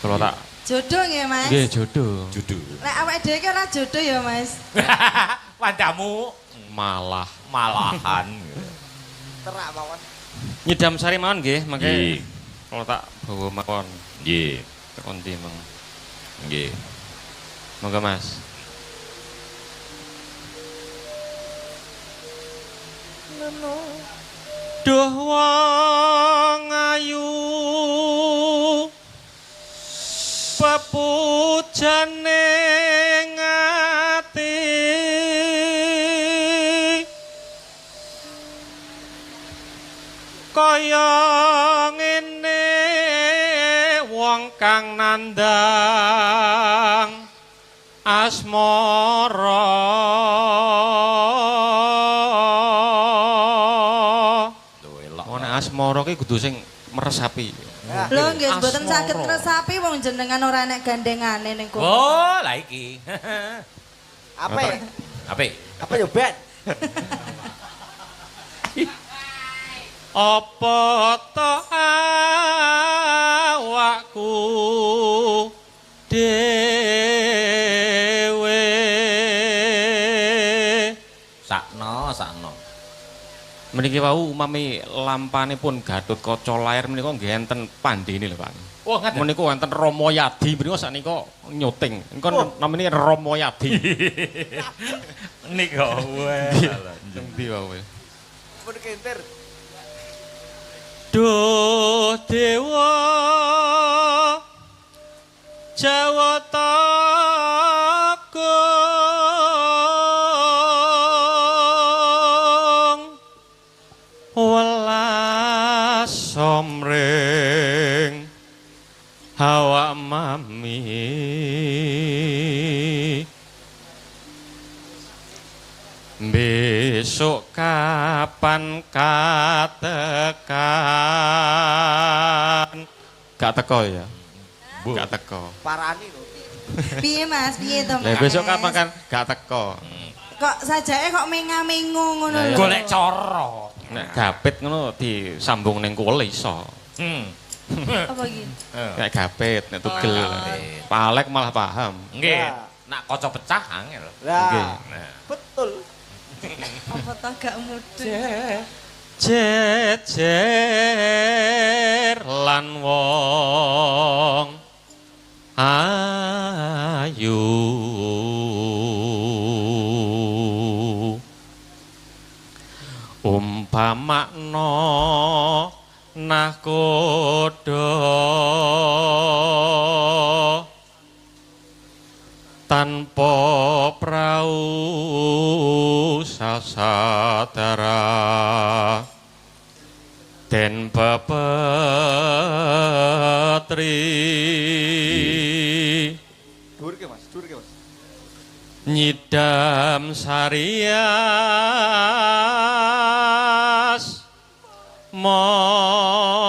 Kalau tak jodoh nggih, Mas? nggih jodoh. Jodoh. Nek awake dhewe ki ora jodoh ya, Mas. Wandamu malahan. Terak mawon. Nyidam sari mawon nggih, mangke Nggih. kalau tak bawa mawon. Nggih. Kondi mong. Nggih. Monggo Mas. Duh wong ayu pepujane ngati kaya ngene wong kang nandang asmara. Nek asmara ki kudu sing meresapi. Lho nggih mboten saged ngresapi wong jenengan ora nek gandengane ning kono. Oh, lah iki. Apa ya? Apa? Apa ya, Ben? Apa to awakku dhewe Sakno. meniki wau umami lampanipun Gatotkaca lair menika nggih enten pandene lho Pak. Oh, ngaten. Menika wonten Rama Yadi menika saknika nyuting. Engko namine Rama Yadi. Nika wae. Endi wae. Pun kenter. Duh dewa Jawata Agung welas somring hawa mami besok kapan katekan gak teko ya gak teko Parani lho. Piye Mas? Piye to Mas? lah besok kapan kan gak teko Kok sajake kok menga-mengu ngono lho. Golek cara. nek gapit ngono disambung ning kule iso Apa iki? nek gapit nek tugel Gapit. palek malah paham Nggih. Nah. Nak kaca pecah angel. Nggih. Lah, Nah. betul. Apa to gak mudeng? jejer lan wong ayu umpamakna nahkoda tanpa prau sasadara den bepetri Durke Mas, durke Mas. nyidam sarias moro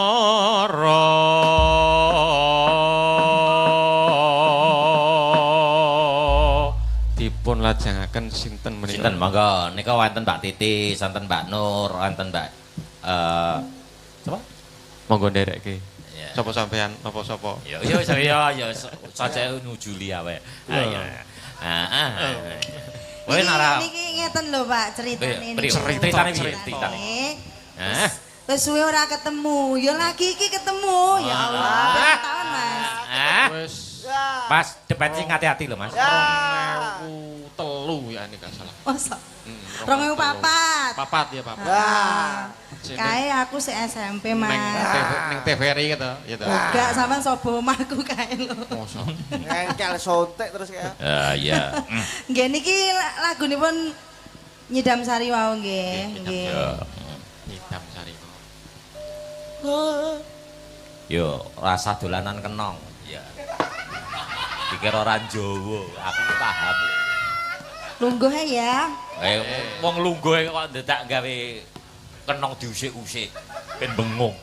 dipun lajengaken sinten menika Sinten monggo nika wonten Mbak Titi, santen Mbak Nur, wonten Mbak sapa? monggo nderekke Ya. sapa sampean napa sapa Ya saja nuju liya wae. Ayo. Kowe nara Niki ngeten lho Pak ceritane Pri- niku. ceritane piye? Ceritane. Hah? Wis suwe ora ketemu, ya lagi iki ketemu. Ya Allah, berapa tahun Mas? wis Ya. Mas, depan sing hati-hati lho, Mas. Ya. 2003 ya ini gak salah Masa? 2004. papat ya papat Lah, Kae aku si SMP Neng Mas. TVRI gitu ya toh. Enggak sampean sobo omahku kae lho. Mosok. ngengkel sontek terus kayak. Iya. Nggih niki lagunipun Nyidam Sari wau nggih, nggih. Hitam sari. Yo, rasa dolanan kenong. Ya. Pikir orang Jawa, aku paham. Lungguh ya. Wong lungguh kok ndedak gawe kenong diusik-usik. Ben bengung.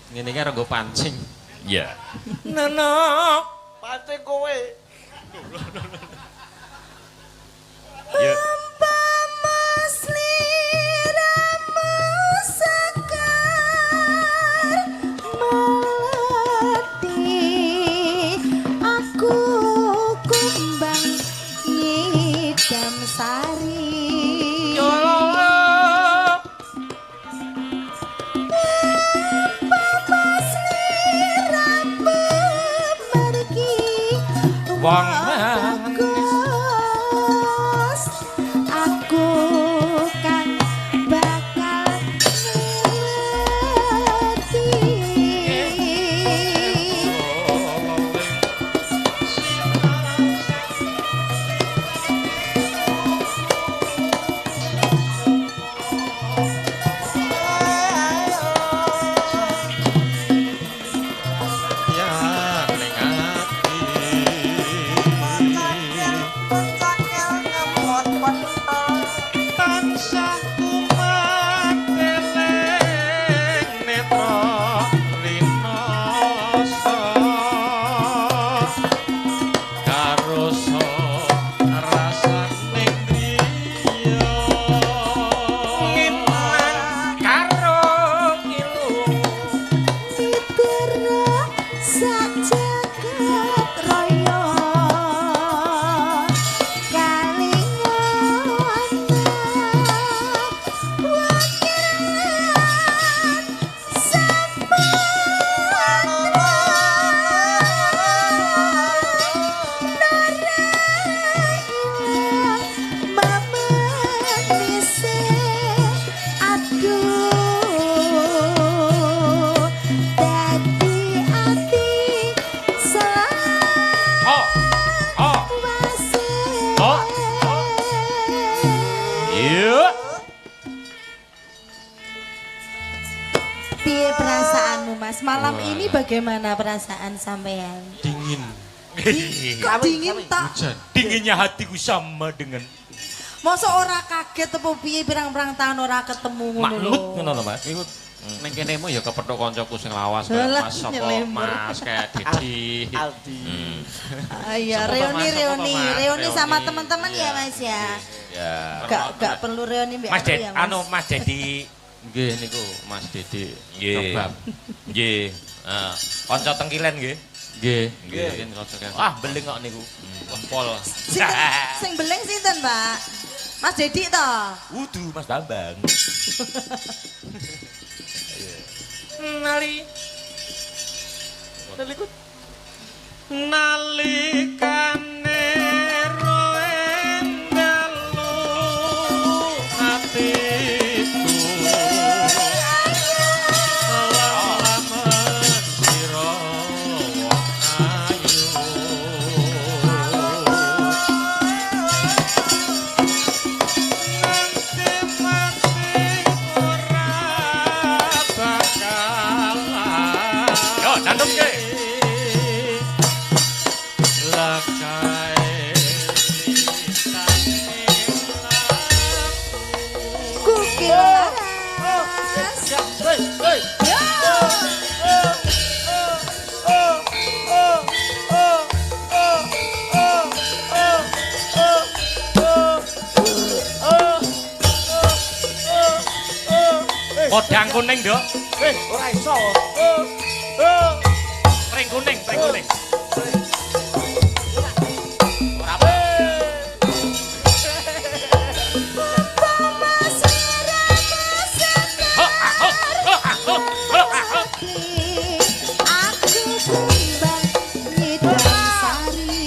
Ngene iki renggo pancing. Iya. Nenok. Pancing kowe. Ya. Umpama sliramu sekar melati wong bagus aku kang bakal Piye perasaanmu Mas? Malam ini bagaimana perasaan sampean? Dingin. Kok dingin tak? Hujan. Dinginnya hatiku sama dengan Masa ora kaget apa piye pirang-pirang tahun ora ketemu ngono maklut lho. ngono lho Mas. Iku ning kene mu ya kepethuk kancaku sing lawas Alah, Mas sapa nyelemur. Mas kayak Didi. Aldi. Iya, Sapa, reuni Mas? Sapa, reuni, Mas? reuni sama Reuni. teman-teman ya Mas ya. Ya. Gak perlu reuni mbek Mas aku Ded, ya Mas. anu Mas Dedi. Nggih niku Mas Didi. Nggih. Kebab. Nggih. Kanca tengkilen nggih. Nggih. Nggih. Mungkin kocok. Ah, beling kok niku. Pol. Sing beleng sinten, Pak? Mas Dedi to? Wudu Mas Bambang. Nali. Nalikut. Nalikane roe dalu atiku. Salaman sira wong ayu. Nanti mati ora bakalan. Yo, dandung ke. Lakai lisane Kukilas. Yo. Kodang kuning, Dok. Ora iso. Pring kuning, pring kuning. Ora apa. Aku kembang ngidam sari.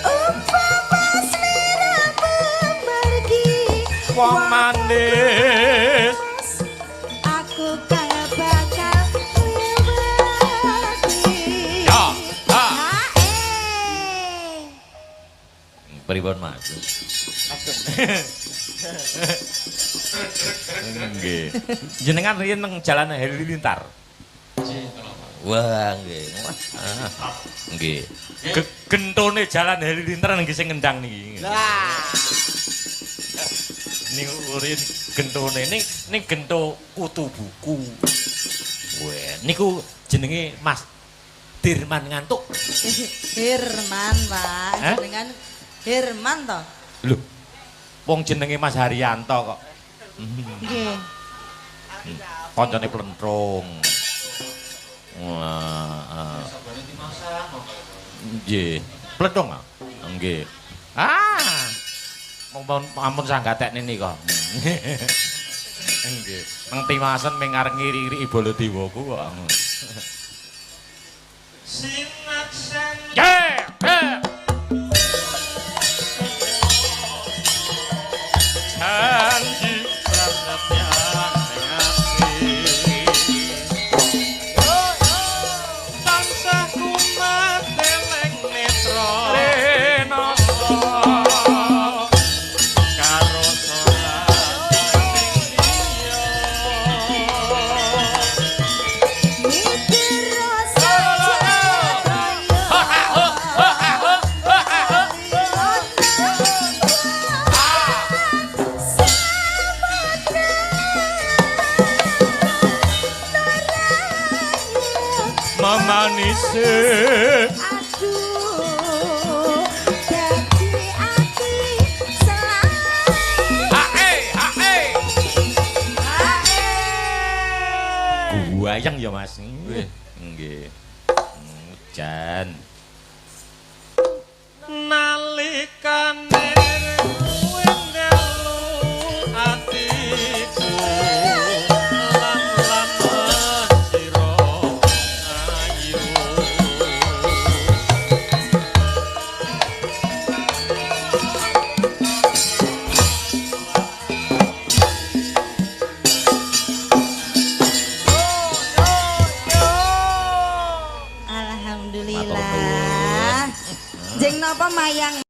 Umpama sliramu pergi Wong manis. aku kaya bakal ngliwati. Ya, ha. Hae. Pripun, Mas? Nggih. Jenengan riyen nang Jalan Halilintar. Wah, nggih. Ah, nggih. Gentone Jalan Halilintar nggih sing ngendang niki. Lah. Niku urin gentone ning gento kutu buku. Wah, niku jenenge Mas Dirman ngantuk. Herman, Pak. Eh? Jenengan Herman to? Lho. Wong jenenge Mas Haryanto kok. Nggih. Kancane plentrung. Wah. Nggih. Plentrung ah? Nggih. Ah. Ampun sanggatekne nika. Nggih. Nang Timasen ming arep ngiri-iri Baladewaku kok. sinaksen yeah. Janji prangatyan ning ati tansah kumat eling netra lenasa karo solat Mikir rasa mamanise aduh dadi ati selalu buayang ya Mas. Nggih. Nggih. Jan. Nalikane kowe ngelu atiku lan sira ayu. Alhamdulillah. Jeng napa mayang